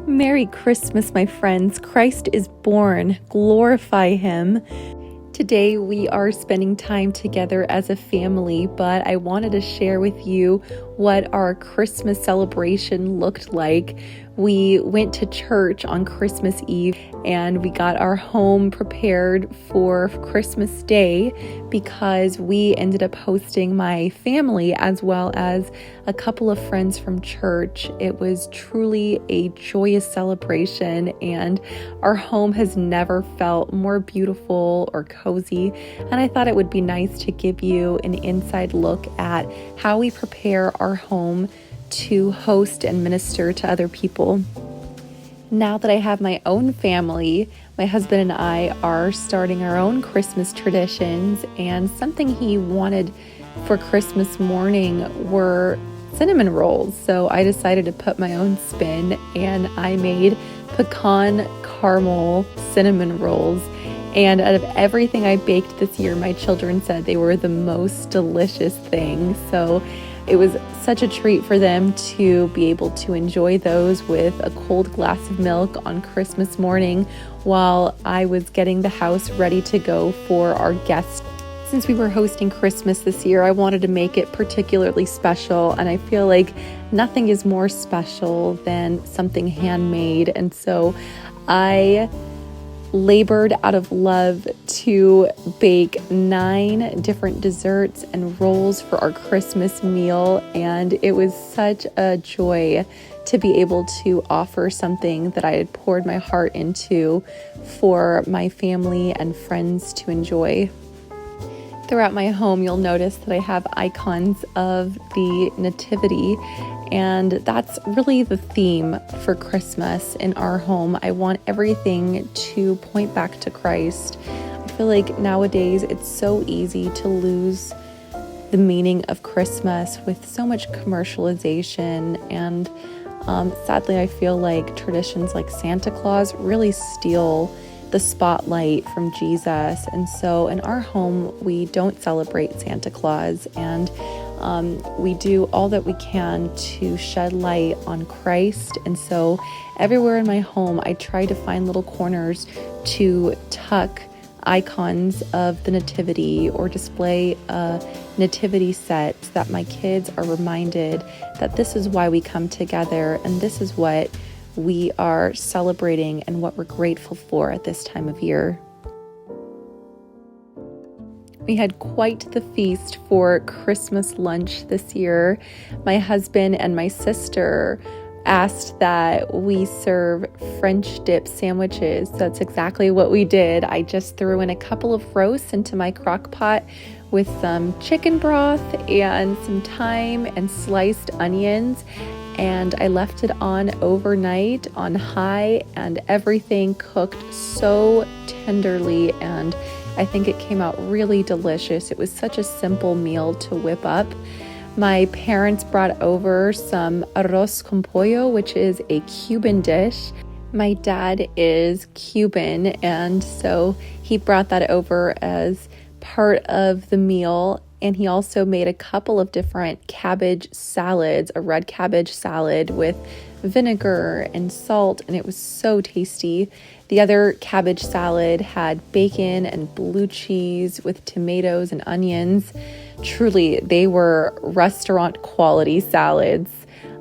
Merry Christmas, my friends. Christ is born. Glorify Him. Today we are spending time together as a family, but I wanted to share with you what our Christmas celebration looked like. We went to church on Christmas Eve and we got our home prepared for Christmas Day because we ended up hosting my family as well as a couple of friends from church. It was truly a joyous celebration, and our home has never felt more beautiful or cozy. And I thought it would be nice to give you an inside look at how we prepare our home to host and minister to other people. Now that I have my own family, my husband and I are starting our own Christmas traditions, and something he wanted for Christmas morning were cinnamon rolls. So I decided to put my own spin, and I made pecan caramel cinnamon rolls. And out of everything I baked this year, my children said they were the most delicious thing. So it was such a treat for them to be able to enjoy those with a cold glass of milk on Christmas morning while I was getting the house ready to go for our guests. Since we were hosting Christmas this year, I wanted to make it particularly special, and I feel like nothing is more special than something handmade. And so I labored out of love to bake 9 different desserts and rolls for our Christmas meal, and it was such a joy to be able to offer something that I had poured my heart into for my family and friends to enjoy. Throughout my home, you'll notice that I have icons of the Nativity, and that's really the theme for Christmas in our home. I want everything to point back to Christ. I feel like nowadays it's so easy to lose the meaning of Christmas with so much commercialization, and sadly I feel like traditions like Santa Claus really steal the spotlight from Jesus. And so in our home, we don't celebrate Santa Claus, and we do all that we can to shed light on Christ. And so everywhere in my home, I try to find little corners to tuck icons of the Nativity or display a nativity set so that my kids are reminded that this is why we come together and this is what we are celebrating and what we're grateful for at this time of year. We had quite the feast for Christmas lunch this year. My husband and my sister asked that we serve French dip sandwiches. That's exactly what we did. I just threw in a couple of roasts into my crock pot with some chicken broth and some thyme and sliced onions, and I left it on overnight on high, and everything cooked so tenderly, and I think it came out really delicious. It was such a simple meal to whip up. My parents brought over some arroz con pollo, which is a Cuban dish. My dad is Cuban, and so he brought that over as part of the meal. And he also made a couple of different cabbage salads, a red cabbage salad with vinegar and salt, and it was so tasty. The other cabbage salad had bacon and blue cheese with tomatoes and onions. Truly, they were restaurant quality salads.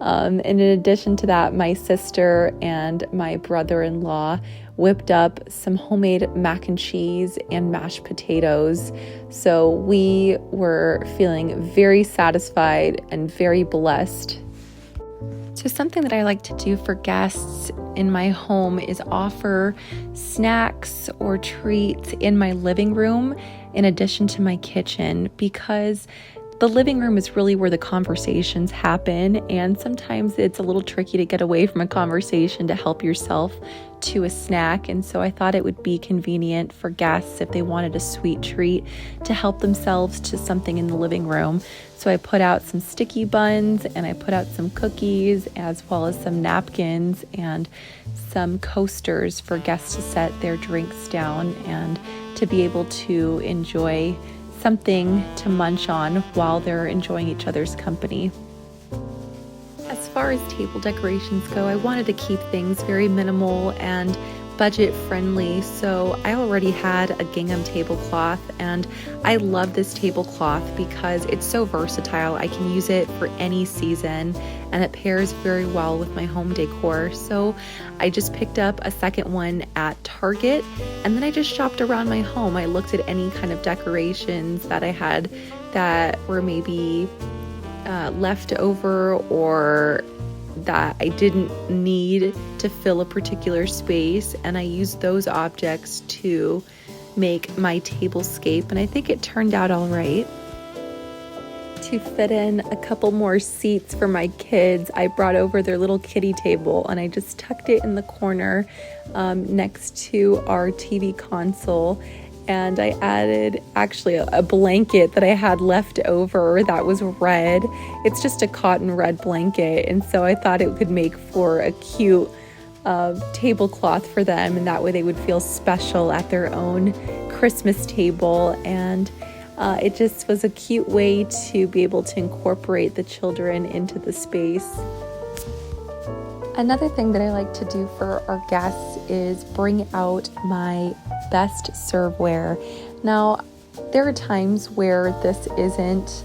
And in addition to that, my sister and my brother-in-law whipped up some homemade mac and cheese and mashed potatoes. So we were feeling very satisfied and very blessed. So something that I like to do for guests in my home is offer snacks or treats in my living room in addition to my kitchen, because the living room is really where the conversations happen, and sometimes it's a little tricky to get away from a conversation to help yourself to a snack. And so I thought it would be convenient for guests, if they wanted a sweet treat, to help themselves to something in the living room. So I put out some sticky buns, and I put out some cookies, as well as some napkins and some coasters for guests to set their drinks down and to be able to enjoy something to munch on while they're enjoying each other's company. As far far as table decorations go, I wanted to keep things very minimal and budget friendly. So I already had a gingham tablecloth, and I love this tablecloth because it's so versatile. I can use it for any season and it pairs very well with my home decor. So I just picked up a second one at Target, and then I just shopped around my home. I looked at any kind of decorations that I had that were maybe left over or that I didn't need to fill a particular space, and I used those objects to make my tablescape, and I think it turned out all right. To fit in a couple more seats for my kids, I brought over their little kiddie table and I just tucked it in the corner next to our TV console. And I added actually a blanket that I had left over that was red. It's just a cotton red blanket, and so I thought it could make for a cute tablecloth for them, and that way they would feel special at their own Christmas table. And it just was a cute way to be able to incorporate the children into the space. Another thing that I like to do for our guests is bring out my best serveware. Now, there are times where this isn't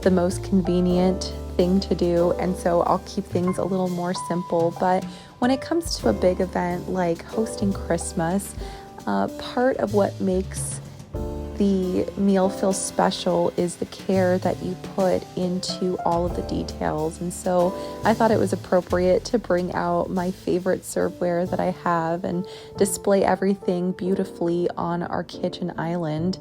the most convenient thing to do, and so I'll keep things a little more simple. But when it comes to a big event like hosting Christmas, part of what makes the meal feel special is the care that you put into all of the details. And so I thought it was appropriate to bring out my favorite serveware that I have and display everything beautifully on our kitchen island.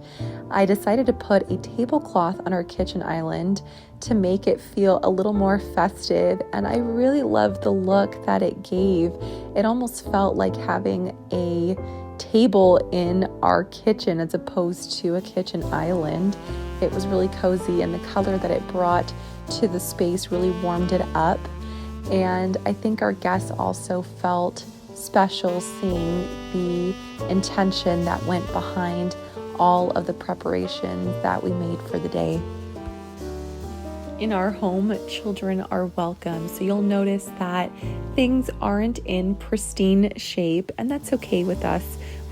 I decided to put a tablecloth on our kitchen island to make it feel a little more festive, and I really loved the look that it gave. It almost felt like having a table in our kitchen as opposed to a kitchen island. It was really cozy, and the color that it brought to the space really warmed it up. And I think our guests also felt special seeing the intention that went behind all of the preparations that we made for the day. In our home, children are welcome, so you'll notice that things aren't in pristine shape, and that's okay with us.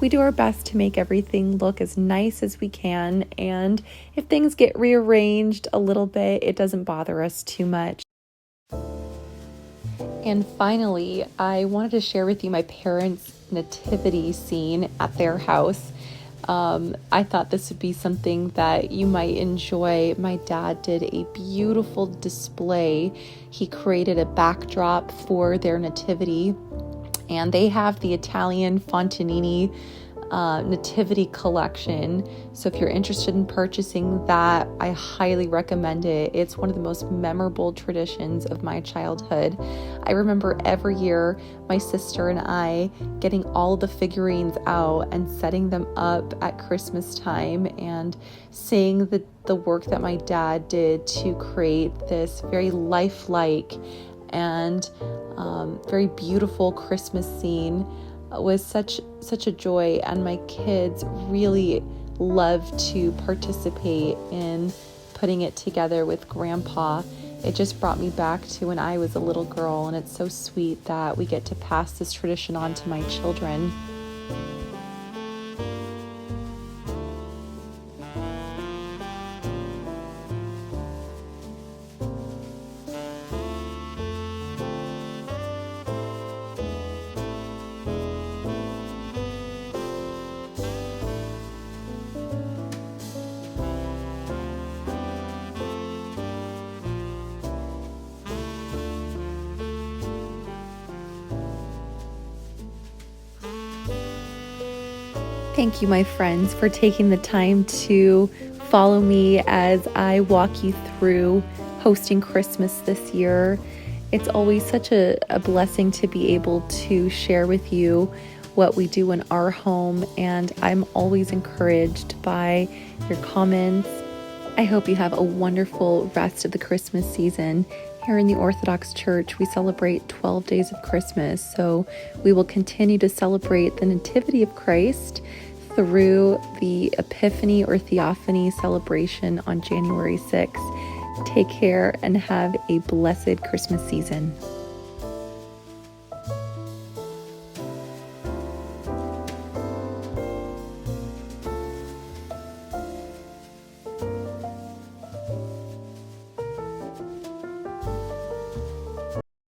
We do our best to make everything look as nice as we can, and if things get rearranged a little bit, it doesn't bother us too much. And finally, I wanted to share with you my parents' nativity scene at their house. I thought this would be something that you might enjoy. My dad did a beautiful display. He created a backdrop for their nativity, and they have the Italian Fontanini nativity collection. So if you're interested in purchasing that, I highly recommend it. It's one of the most memorable traditions of my childhood. I remember every year my sister and I getting all the figurines out and setting them up at Christmas time and seeing the work that my dad did to create this very lifelike and very beautiful Christmas scene was such a joy, and my kids really love to participate in putting it together with Grandpa. It just brought me back to when I was a little girl, and it's so sweet that we get to pass this tradition on to my children. Thank you, my friends, for taking the time to follow me as I walk you through hosting Christmas this year. It's always such a blessing to be able to share with you what we do in our home, and I'm always encouraged by your comments. I hope you have a wonderful rest of the Christmas season. Here in the Orthodox Church, we celebrate 12 days of Christmas, so we will continue to celebrate the Nativity of Christ through the Epiphany or Theophany celebration on January 6th. Take care and have a blessed Christmas season.